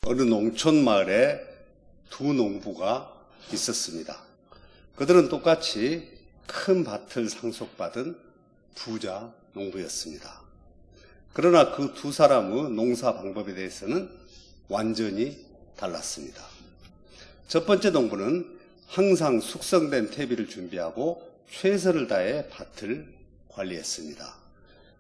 어느 농촌 마을에 두 농부가 있었습니다. 그들은 똑같이 큰 밭을 상속받은 부자 농부였습니다. 그러나 그 두 사람의 농사 방법에 대해서는 완전히 달랐습니다. 첫 번째 농부는 항상 숙성된 퇴비를 준비하고 최선을 다해 밭을 관리했습니다.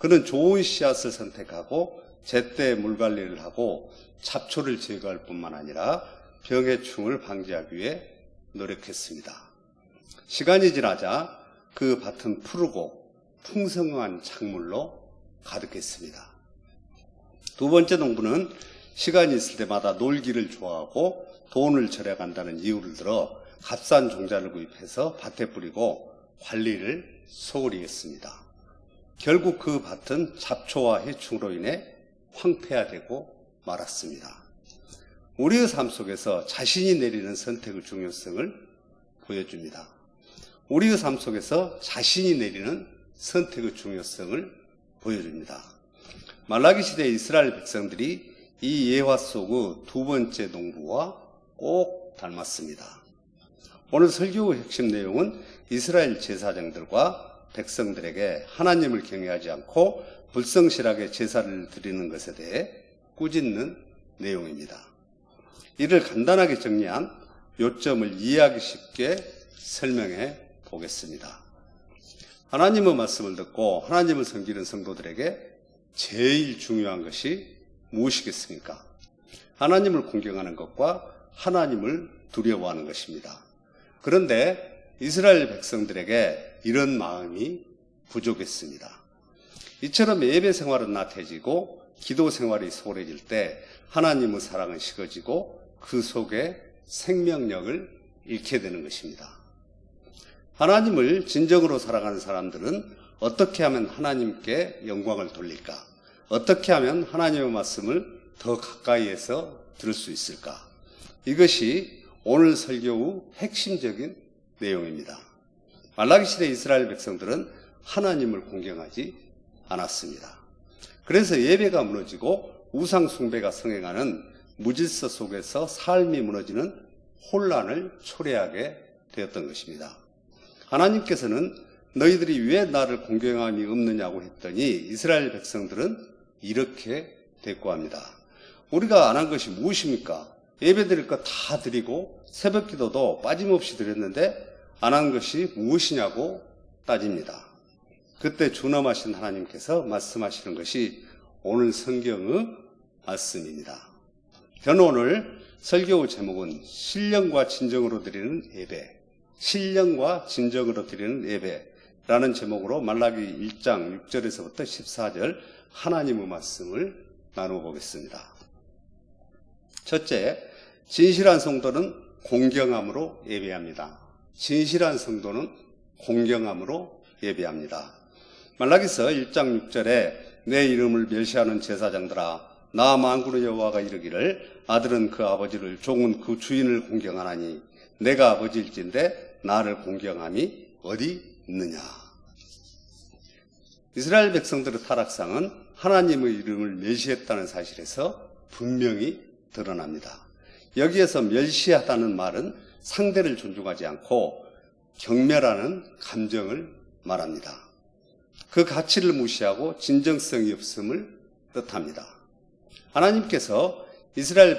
그는 좋은 씨앗을 선택하고 제때 물 관리를 하고 잡초를 제거할 뿐만 아니라 병해충을 방지하기 위해 노력했습니다. 시간이 지나자 그 밭은 푸르고 풍성한 작물로 가득했습니다. 두 번째 농부는 시간이 있을 때마다 놀기를 좋아하고 돈을 절약한다는 이유를 들어 값싼 종자를 구입해서 밭에 뿌리고 관리를 소홀히 했습니다. 결국 그 밭은 잡초와 해충으로 인해 황폐화되고 말았습니다. 우리의 삶 속에서 자신이 내리는 선택의 중요성을 보여줍니다. 우리의 삶 속에서 자신이 내리는 선택의 중요성을 보여줍니다. 말라기 시대 이스라엘 백성들이 이 예화 속의 두 번째 농부와 꼭 닮았습니다. 오늘 설교의 핵심 내용은 이스라엘 제사장들과 백성들에게 하나님을 경외하지 않고 불성실하게 제사를 드리는 것에 대해 꾸짖는 내용입니다. 이를 간단하게 정리한 요점을 이해하기 쉽게 설명해 보겠습니다. 하나님의 말씀을 듣고 하나님을 섬기는 성도들에게 제일 중요한 것이 무엇이겠습니까? 하나님을 공경하는 것과 하나님을 두려워하는 것입니다. 그런데 이스라엘 백성들에게 이런 마음이 부족했습니다. 이처럼 예배 생활은 나태해지고 기도 생활이 소홀해질 때 하나님의 사랑은 식어지고 그 속에 생명력을 잃게 되는 것입니다. 하나님을 진정으로 사랑하는 사람들은 어떻게 하면 하나님께 영광을 돌릴까? 어떻게 하면 하나님의 말씀을 더 가까이에서 들을 수 있을까? 이것이 오늘 설교의 핵심적인 내용입니다. 말라기 시대 이스라엘 백성들은 하나님을 공경하지 않았습니다. 그래서 예배가 무너지고 우상 숭배가 성행하는 무질서 속에서 삶이 무너지는 혼란을 초래하게 되었던 것입니다. 하나님께서는 너희들이 왜 나를 공경함이 없느냐고 했더니 이스라엘 백성들은 이렇게 대꾸합니다. 우리가 안 한 것이 무엇입니까? 예배 드릴 것 다 드리고 새벽 기도도 빠짐없이 드렸는데 안 한 것이 무엇이냐고 따집니다. 그때 준엄하신 하나님께서 말씀하시는 것이 오늘 성경의 말씀입니다. 저는 오늘 설교의 제목은 신령과 진정으로 드리는 예배, 신령과 진정으로 드리는 예배라는 제목으로 말라기 1장 6절에서부터 14절 하나님의 말씀을 나눠보겠습니다. 첫째, 진실한 성도는 공경함으로 예배합니다. 진실한 성도는 공경함으로 예배합니다. 말라기서 1장 6절에 내 이름을 멸시하는 제사장들아 나 만군의 여호와가 이르기를 아들은 그 아버지를 종은 그 주인을 공경하나니 내가 아버지일진데 나를 공경함이 어디 있느냐. 이스라엘 백성들의 타락상은 하나님의 이름을 멸시했다는 사실에서 분명히 드러납니다. 여기에서 멸시하다는 말은 상대를 존중하지 않고 경멸하는 감정을 말합니다. 그 가치를 무시하고 진정성이 없음을 뜻합니다. 하나님께서 이스라엘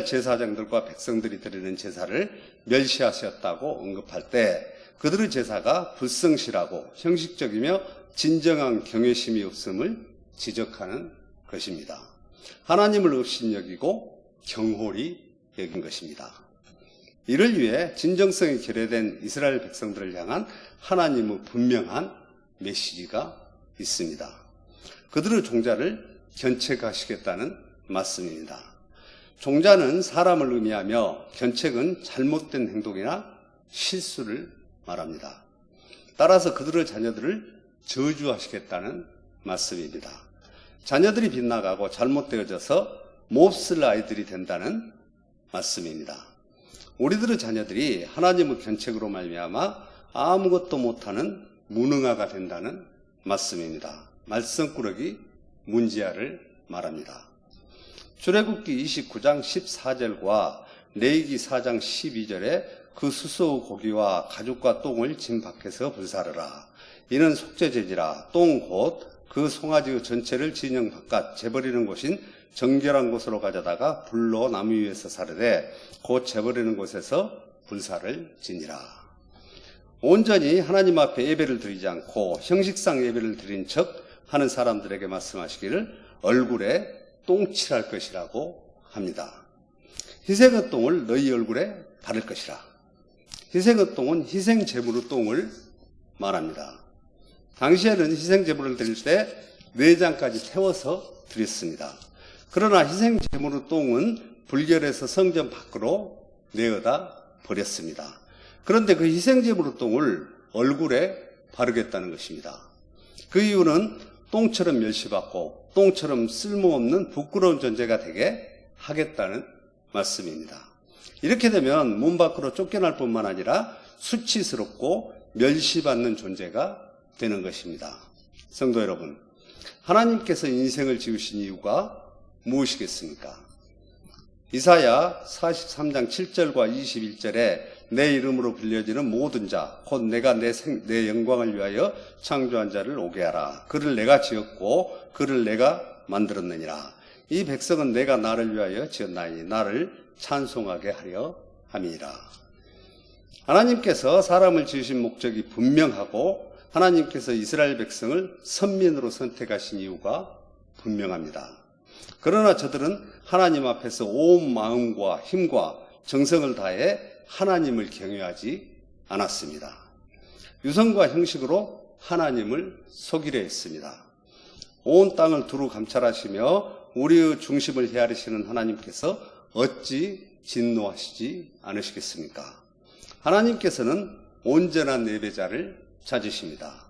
제사장들과 백성들이 드리는 제사를 멸시하셨다고 언급할 때 그들의 제사가 불성실하고 형식적이며 진정한 경외심이 없음을 지적하는 것입니다. 하나님을 업신여기고 경홀히 여긴 것입니다. 이를 위해 진정성이 결여된 이스라엘 백성들을 향한 하나님의 분명한 메시지가 있습니다. 그들의 종자를 견책하시겠다는 말씀입니다. 종자는 사람을 의미하며 견책은 잘못된 행동이나 실수를 말합니다. 따라서 그들의 자녀들을 저주하시겠다는 말씀입니다. 자녀들이 빗나가고 잘못되어져서 몹쓸 아이들이 된다는 말씀입니다. 우리들의 자녀들이 하나님의 견책으로 말미암아 아무것도 못하는 무능아가 된다는 말씀입니다. 말썽꾸러기 문지아를 말합니다. 출애굽기 29장 14절과 레위기 4장 12절에 그 수소 고기와 가죽과 똥을 진 밖에서 불사르라. 이는 속죄제지라. 똥 곧 그 송아지 전체를 진영 바깥 재버리는 곳인 정결한 곳으로 가져다가 불로 나무 위에서 사르되 곧 재버리는 곳에서 불사를 지니라. 온전히 하나님 앞에 예배를 드리지 않고 형식상 예배를 드린 척 하는 사람들에게 말씀하시기를 얼굴에 똥칠할 것이라고 합니다. 희생의 똥을 너희 얼굴에 바를 것이라. 희생의 똥은 희생제물의 똥을 말합니다. 당시에는 희생제물을 드릴 때 내장까지 태워서 드렸습니다. 그러나 희생제물의 똥은 불결해서 성전 밖으로 내어다 버렸습니다. 그런데 그 희생제물의 똥을 얼굴에 바르겠다는 것입니다. 그 이유는 똥처럼 멸시받고 똥처럼 쓸모없는 부끄러운 존재가 되게 하겠다는 말씀입니다. 이렇게 되면 문 밖으로 쫓겨날 뿐만 아니라 수치스럽고 멸시받는 존재가 되는 것입니다. 성도 여러분, 하나님께서 인생을 지으신 이유가 무엇이겠습니까? 이사야 43장 7절과 21절에 내 이름으로 불려지는 모든 자, 곧 내가 내 영광을 위하여 창조한 자를 오게 하라. 그를 내가 지었고 그를 내가 만들었느니라. 이 백성은 내가 나를 위하여 지었나니 나를 찬송하게 하려 함이니라. 하나님께서 사람을 지으신 목적이 분명하고 하나님께서 이스라엘 백성을 선민으로 선택하신 이유가 분명합니다. 그러나 저들은 하나님 앞에서 온 마음과 힘과 정성을 다해 하나님을 경외하지 않았습니다. 유성과 형식으로 하나님을 속이려 했습니다. 온 땅을 두루 감찰하시며 우리의 중심을 헤아리시는 하나님께서 어찌 진노하시지 않으시겠습니까? 하나님께서는 온전한 예배자를 찾으십니다.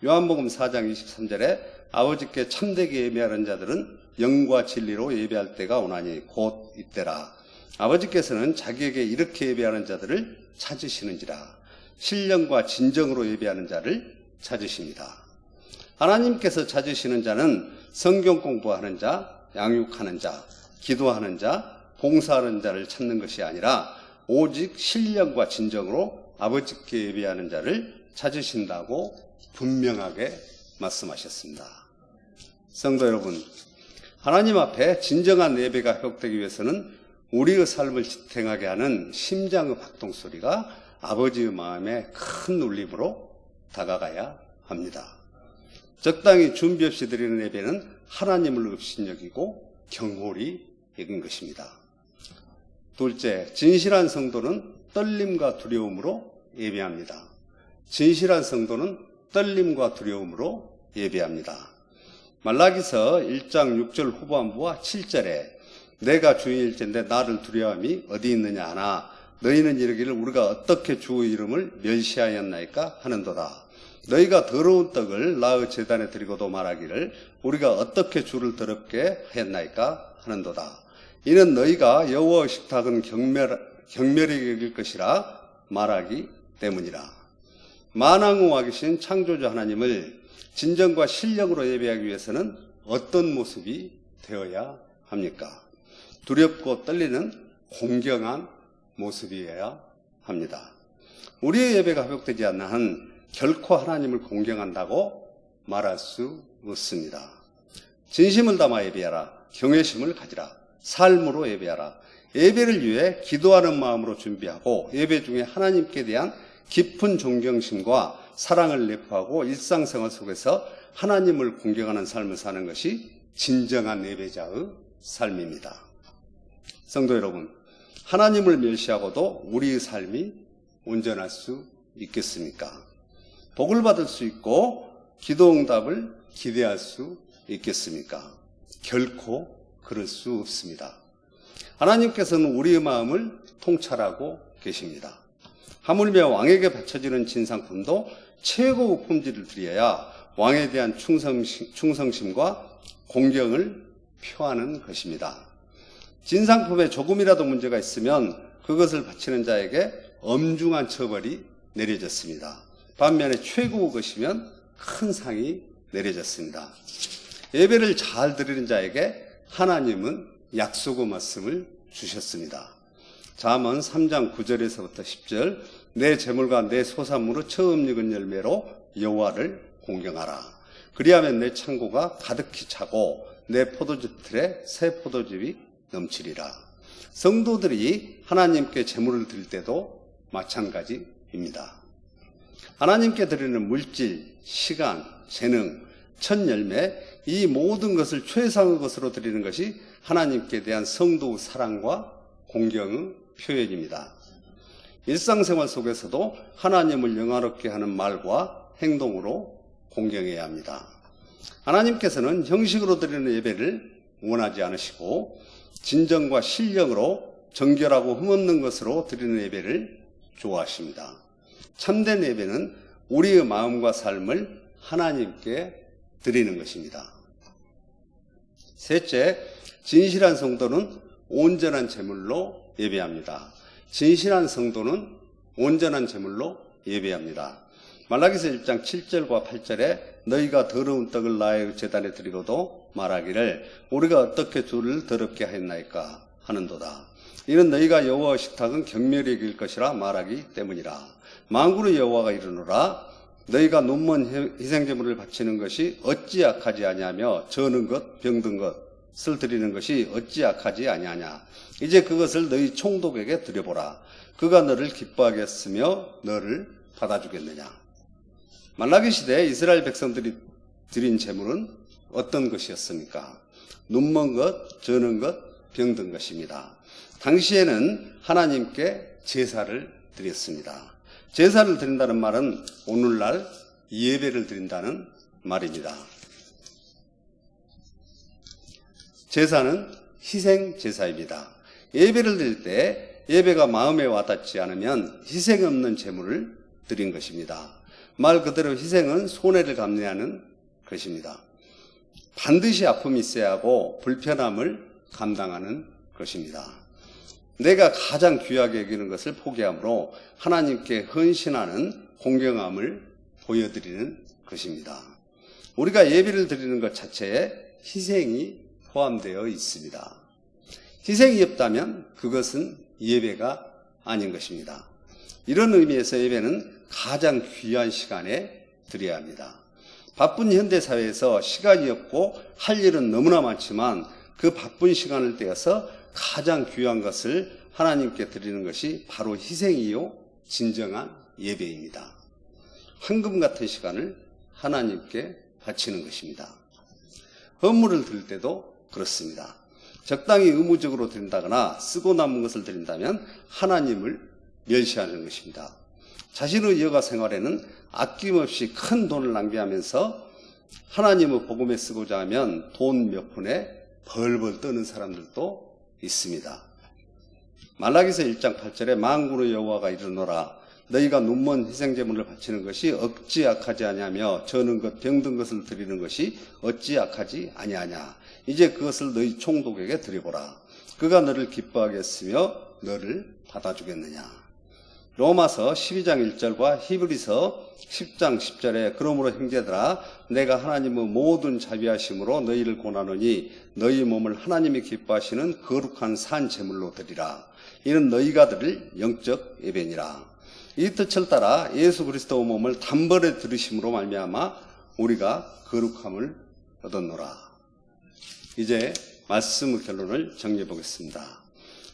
요한복음 4장 23절에 아버지께 참되게 예배하는 자들은 영과 진리로 예배할 때가 오나니 곧 이때라. 아버지께서는 자기에게 이렇게 예배하는 자들을 찾으시는지라. 신령과 진정으로 예배하는 자를 찾으십니다. 하나님께서 찾으시는 자는 성경 공부하는 자, 양육하는 자, 기도하는 자, 봉사하는 자를 찾는 것이 아니라 오직 신령과 진정으로 아버지께 예배하는 자를 찾으신다고 분명하게 말씀하셨습니다. 성도 여러분, 하나님 앞에 진정한 예배가 회복되기 위해서는 우리의 삶을 지탱하게 하는 심장의 박동소리가 아버지의 마음에 큰 울림으로 다가가야 합니다. 적당히 준비 없이 드리는 예배는 하나님을 업신여기고 경홀히 여긴 것입니다. 둘째, 진실한 성도는 떨림과 두려움으로 예배합니다. 진실한 성도는 떨림과 두려움으로 예배합니다. 말라기서 1장 6절 후반부와 7절에 내가 주인일진데 나를 두려움이 어디 있느냐 하나 너희는 이르기를 우리가 어떻게 주의 이름을 멸시하였나이까 하는도다. 너희가 더러운 떡을 나의 제단에 드리고도 말하기를 우리가 어떻게 주를 더럽게 하였나이까 하는도다. 이는 너희가 여호와의 식탁은 경멸히 여길 것이라 말하기 때문이라. 만왕의 계신 창조주 하나님을 진정과 신령으로 예배하기 위해서는 어떤 모습이 되어야 합니까? 두렵고 떨리는 공경한 모습이어야 합니다. 우리의 예배가 회복되지 않는 한 결코 하나님을 공경한다고 말할 수 없습니다. 진심을 담아 예배하라. 경외심을 가지라. 삶으로 예배하라. 예배를 위해 기도하는 마음으로 준비하고 예배 중에 하나님께 대한 깊은 존경심과 사랑을 내포하고 일상생활 속에서 하나님을 공경하는 삶을 사는 것이 진정한 예배자의 삶입니다. 성도 여러분, 하나님을 멸시하고도 우리의 삶이 온전할 수 있겠습니까? 복을 받을 수 있고 기도응답을 기대할 수 있겠습니까? 결코 그럴 수 없습니다. 하나님께서는 우리의 마음을 통찰하고 계십니다. 하물며 왕에게 바쳐지는 진상품도 최고의 품질을 드려야 왕에 대한 충성심과 공경을 표하는 것입니다. 진상품에 조금이라도 문제가 있으면 그것을 바치는 자에게 엄중한 처벌이 내려졌습니다. 반면에 최고의 것이면 큰 상이 내려졌습니다. 예배를 잘 드리는 자에게 하나님은 약속의 말씀을 주셨습니다. 잠언 3장 9절에서부터 10절 내 재물과 내 소산물의 처음 익은 열매로 여호와를 공경하라. 그리하면 내 창고가 가득히 차고 내 포도즙 틀에 새 포도즙이 넘치리라. 성도들이 하나님께 재물을 드릴 때도 마찬가지입니다. 하나님께 드리는 물질, 시간, 재능, 첫 열매 이 모든 것을 최상의 것으로 드리는 것이 하나님께 대한 성도의 사랑과 공경의 표현입니다. 일상생활 속에서도 하나님을 영화롭게 하는 말과 행동으로 공경해야 합니다. 하나님께서는 형식으로 드리는 예배를 원하지 않으시고 진정과 신령으로 정결하고 흠없는 것으로 드리는 예배를 좋아하십니다. 참된 예배는 우리의 마음과 삶을 하나님께 드리는 것입니다. 셋째, 진실한 성도는 온전한 제물로 예배합니다. 진실한 성도는 온전한 제물로 예배합니다. 말라기서 1장 7절과 8절에 너희가 더러운 떡을 나의 제단에 드리고도 말하기를 우리가 어떻게 주를 더럽게 하였나이까 하는도다. 이는 너희가 여호와의 식탁은 경멸히 여길 것이라 말하기 때문이라. 만군의 여호와가 이르노라 너희가 눈먼 희생제물을 바치는 것이 어찌 악하지 아니하며 저는 것 병든 것을 드리는 것이 어찌 악하지 아니하냐. 이제 그것을 너희 총독에게 드려보라. 그가 너를 기뻐하겠으며 너를 받아주겠느냐. 말라기 시대에 이스라엘 백성들이 드린 제물은 어떤 것이었습니까? 눈먼 것, 저는 것, 병든 것입니다. 당시에는 하나님께 제사를 드렸습니다. 제사를 드린다는 말은 오늘날 예배를 드린다는 말입니다. 제사는 희생 제사입니다. 예배를 드릴 때 예배가 마음에 와닿지 않으면 희생 없는 제물을 드린 것입니다. 말 그대로 희생은 손해를 감내하는 것입니다. 반드시 아픔이 있어야 하고 불편함을 감당하는 것입니다. 내가 가장 귀하게 여기는 것을 포기함으로 하나님께 헌신하는 공경함을 보여드리는 것입니다. 우리가 예배를 드리는 것 자체에 희생이 포함되어 있습니다. 희생이 없다면 그것은 예배가 아닌 것입니다. 이런 의미에서 예배는 가장 귀한 시간에 드려야 합니다. 바쁜 현대사회에서 시간이 없고 할 일은 너무나 많지만 그 바쁜 시간을 떼어서 가장 귀한 것을 하나님께 드리는 것이 바로 희생이요 진정한 예배입니다. 황금 같은 시간을 하나님께 바치는 것입니다. 헌물을 드릴 때도 그렇습니다. 적당히 의무적으로 드린다거나 쓰고 남은 것을 드린다면 하나님을 멸시하는 것입니다. 자신의 여가 생활에는 아낌없이 큰 돈을 낭비하면서 하나님의 복음에 쓰고자 하면 돈 몇 푼에 벌벌 떠는 사람들도 있습니다. 말라기서 1장 8절에 만군의 여호와가 이르노라 너희가 눈먼 희생제물을 바치는 것이 어찌 악하지 아니하며 저는 것 병든 것을 드리는 것이 어찌 악하지 아니하냐. 이제 그것을 너희 총독에게 드리보라. 그가 너를 기뻐하게 했으며 너를 받아주겠느냐. 로마서 12장 1절과 히브리서 10장 10절에 그러므로 형제들아 내가 하나님의 모든 자비하심으로 너희를 권하노니 너희 몸을 하나님이 기뻐하시는 거룩한 산 제물로 드리라. 이는 너희가 드릴 영적 예배니라. 이 뜻을 따라 예수 그리스도의 몸을 단번에 들으심으로 말미암아 우리가 거룩함을 얻었노라. 이제 말씀의 결론을 정리해 보겠습니다.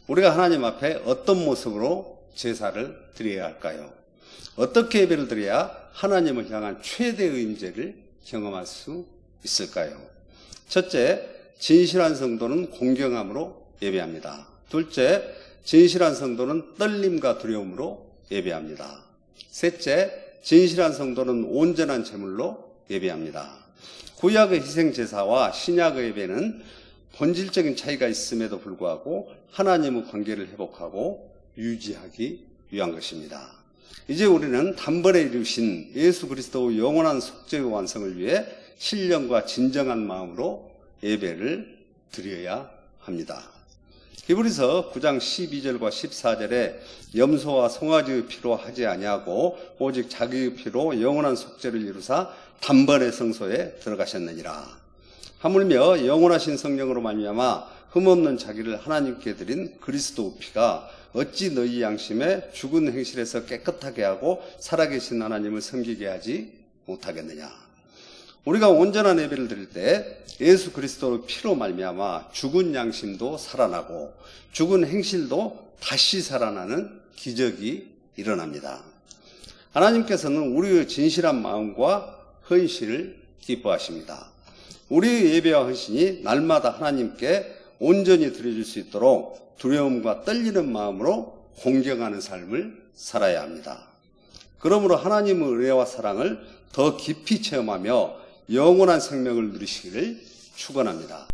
우리가 하나님 앞에 어떤 모습으로 제사를 드려야 할까요? 어떻게 예배를 드려야 하나님을 향한 최대의 임재를 경험할 수 있을까요? 첫째, 진실한 성도는 공경함으로 예배합니다. 둘째, 진실한 성도는 떨림과 두려움으로 예배합니다. 셋째, 진실한 성도는 온전한 제물로 예배합니다. 구약의 희생제사와 신약의 예배는 본질적인 차이가 있음에도 불구하고 하나님의 관계를 회복하고 유지하기 위한 것입니다. 이제 우리는 단번에 이루신 예수 그리스도의 영원한 속죄의 완성을 위해 신령과 진정한 마음으로 예배를 드려야 합니다. 히브리서 9장 12절과 14절에 염소와 송아지의 피로 하지 아니하고 오직 자기의 피로 영원한 속죄를 이루사 단번에 성소에 들어가셨느니라. 하물며 영원하신 성령으로 말미암아 흠없는 자기를 하나님께 드린 그리스도 피가 어찌 너희 양심에 죽은 행실에서 깨끗하게 하고 살아계신 하나님을 섬기게 하지 못하겠느냐. 우리가 온전한 예배를 드릴 때 예수 그리스도의 피로 말미암아 죽은 양심도 살아나고 죽은 행실도 다시 살아나는 기적이 일어납니다. 하나님께서는 우리의 진실한 마음과 헌신을 기뻐하십니다. 우리의 예배와 헌신이 날마다 하나님께 온전히 드려질 수 있도록 두려움과 떨리는 마음으로 공경하는 삶을 살아야 합니다. 그러므로 하나님의 은혜와 사랑을 더 깊이 체험하며 영원한 생명을 누리시기를 축원합니다.